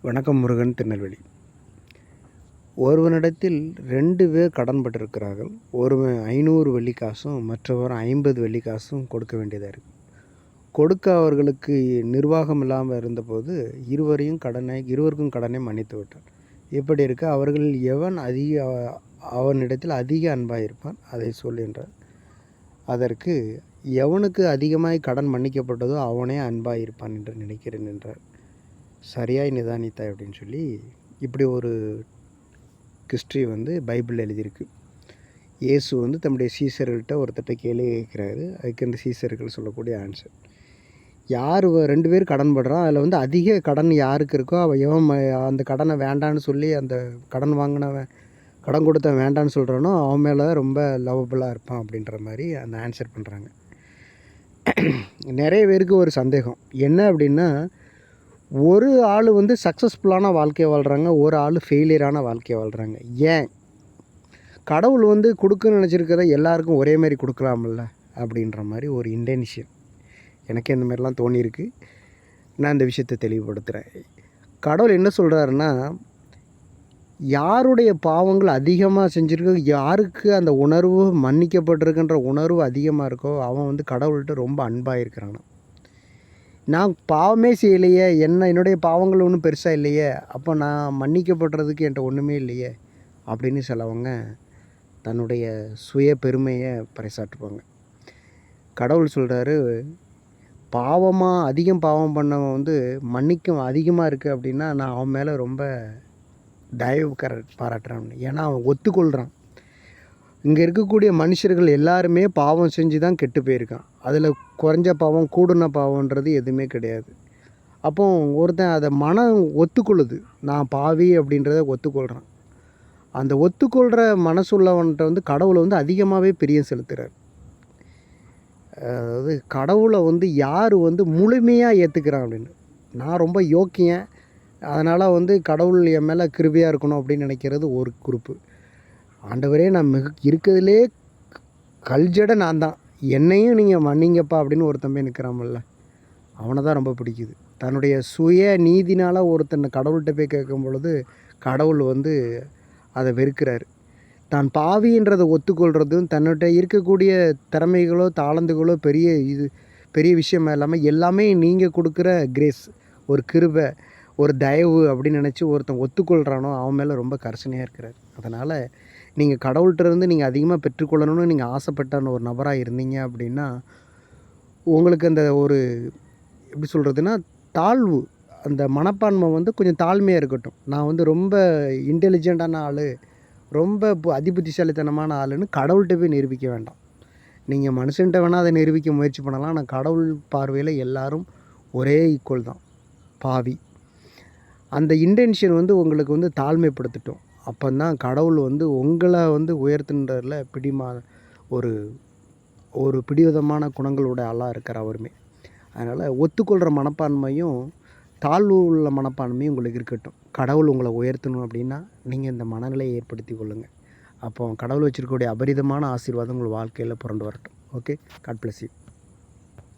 வணக்கம். முருகன், திருநெல்வேலி. ஒருவனிடத்தில் 2 பேர் கடன்பட்டிருக்கிறார்கள். ஒருவன் 500 வெள்ளிக்காசும் மற்றவர் 50 வெள்ளிக்காசும் கொடுக்க வேண்டியதாக இருக்குது. கொடுக்க அவர்களுக்கு நிர்வாகம் இல்லாமல் இருந்தபோது இருவருக்கும் கடனை மன்னித்து விட்டார். இப்படி இருக்க அவர்களில் எவன் அவனிடத்தில் அதிக அன்பாக இருப்பான், அதை சொல் என்றார். அதற்கு, எவனுக்கு அதிகமாய் கடன் மன்னிக்கப்பட்டதோ அவனே அன்பாக இருப்பான் என்று நினைக்கிறேன் என்றார். சரியாய் நிதானித்தாய் அப்படின்னு சொல்லி இப்படி ஒரு ஹிஸ்ட்ரி பைபிளில் எழுதியிருக்கு. இயேசு தம்முடைய சீசர்கள்ட்ட ஒருத்தட்ட கேள்வி கேட்குறாரு. அதுக்கு அந்த சீசர்கள் சொல்லக்கூடிய ஆன்சர், யார் 2 பேர் கடன் படுறான், அதில் அதிக கடன் யாருக்கு இருக்கோ எவன் அந்த கடனை வேண்டான்னு சொல்லி அந்த கடன் கொடுத்தவன் வேண்டான்னு சொல்கிறானோ அவன் மேலே ரொம்ப லவபுளாக இருப்பான் அப்படின்ற மாதிரி அந்த ஆன்சர் பண்ணுறாங்க. நிறைய பேருக்கு ஒரு சந்தேகம் என்ன அப்படின்னா, ஒரு ஆள் சக்ஸஸ்ஃபுல்லான வாழ்க்கையை வாழ்கிறாங்க, ஒரு ஆள் ஃபெயிலியரான வாழ்க்கையை வாழ்கிறாங்க. ஏன்? கடவுள் கொடுக்கணும்னு நினச்சிருக்கிறத எல்லாருக்கும் ஒரே மாதிரி கொடுக்கலாமில்ல அப்படின்ற மாதிரி ஒரு இன்டென்ஷன் எனக்கு இந்த மாதிரிலாம் தோணியிருக்கு. நான் இந்த விஷயத்தை தெளிவுபடுத்துகிறேன். கடவுள் என்ன சொல்கிறாருன்னா, யாருடைய பாவங்கள் அதிகமாக செஞ்சுருக்கோ, யாருக்கு அந்த உணர்வு மன்னிக்கப்பட்டிருக்குன்ற உணர்வு அதிகமாக இருக்கோ அவன் கடவுள்கிட்ட ரொம்ப அன்பாக இருக்கிறான். நான் பாவமே செய்யலையே, என்னுடைய பாவங்கள் ஒன்றும் பெருசாக இல்லையே, அப்போ நான் மன்னிக்கப்படுறதுக்கு என்கிட்ட ஒன்றுமே இல்லையே அப்படின்னு சிலவங்க தன்னுடைய சுய பெருமையை பறைசாற்றுவாங்க. கடவுள் சொல்கிறாரு, அதிகம் பாவம் பண்ணவன் மன்னிக்கும் அதிகமாக இருக்குது அப்படின்னா நான் அவன் மேலே ரொம்ப தயவு பாராட்டுறான். ஏன்னா அவன் ஒத்துக்கொள்கிறான். இங்கே இருக்கக்கூடிய மனுஷர்கள் எல்லாருமே பாவம் செஞ்சு தான் கெட்டு போயிருக்கான். அதில் குறைஞ்ச பாவம் கூடுன பாவன்றது எதுவுமே கிடையாது. அப்போ ஒருத்தன் அதை மனம் ஒத்துக்கொள்ளுது, நான் பாவி அப்படின்றத ஒத்துக்கொள்கிறான். அந்த ஒத்துக்கொள்கிற மனசுள்ளவன்கிட்ட கடவுளை அதிகமாகவே பிரியம் செலுத்துகிறார். அதாவது கடவுளை யார் முழுமையாக ஏற்றுக்கிறான் அப்படின்னு, நான் ரொம்ப யோக்கியன் அதனால் கடவுள் என் மேலே கிருபையாக இருக்கணும் அப்படின்னு நினைக்கிறது ஒரு குரூப்பு. ஆண்டவரே, நான் இருக்கிறதுலே கல்ஜட நான் தான், என்னையும் நீங்கள் மன்னிங்கப்பா அப்படின்னு ஒரு தம்பி நிற்கிறாமல்ல, அவனை தான் ரொம்ப பிடிக்குது. தன்னுடைய சுய நீதினால் ஒருத்தனை கடவுள்கிட்ட போய் கேட்கும் பொழுது கடவுள் அதை வெறுக்கிறார். தான் பாவின்றதை ஒத்துக்கொள்கிறதும் தன்னிட்ட இருக்கக்கூடிய திறமைகளோ தாளந்துகளோ பெரிய விஷயமா இல்லாமல் எல்லாமே நீங்கள் கொடுக்குற கிரேஸ், ஒரு கிருபை, ஒரு தயவு அப்படின்னு நினச்சி ஒருத்தன் ஒத்துக்கொள்கிறானோ அவன் மேலே ரொம்ப கரிசனையாக இருக்கிறார். அதனால் நீங்கள் கடவுள்கிட்டருந்து நீங்கள் அதிகமாக பெற்றுக்கொள்ளணும்னு நீங்கள் ஆசைப்பட்டான ஒரு நபராக இருந்தீங்க அப்படின்னா, உங்களுக்கு அந்த ஒரு எப்படி சொல்கிறதுனா தாழ்வு, அந்த மனப்பான்மை கொஞ்சம் தாழ்மையாக இருக்கட்டும். நான் ரொம்ப இன்டெலிஜென்ட்டான ஆள், ரொம்ப அதிபுத்திசாலித்தனமான ஆளுன்னு கடவுள்கிட்ட போய் நிரூபிக்க வேண்டாம். நீங்கள் மனுஷன்கிட்ட வேணால் அதை நிரூபிக்க முயற்சி பண்ணலாம். ஆனால் கடவுள் பார்வையில் எல்லாரும் ஒரே ஈக்குவல் தான், பாவி. அந்த இன்டென்ஷன் உங்களுக்கு தாழ்மைப்படுத்தட்டும். அப்போ தான் கடவுள் உங்களை உயர்த்துன்றதில் ஒரு பிடிவிதமான குணங்களோட ஆளாக இருக்கிற அவருமே. அதனால் ஒத்துக்கொள்கிற மனப்பான்மையும் தாழ்வு உள்ள மனப்பான்மையும் உங்களுக்கு இருக்கட்டும். கடவுள் உங்களை உயர்த்தணும் அப்படின்னா நீங்கள் இந்த மனநிலையை ஏற்படுத்தி கொள்ளுங்கள். அப்போ கடவுள் வச்சுருக்கக்கூடிய அபரிதமான ஆசீர்வாதம் உங்கள் வாழ்க்கையில் புரண்டு வரட்டும். Okay, God bless you.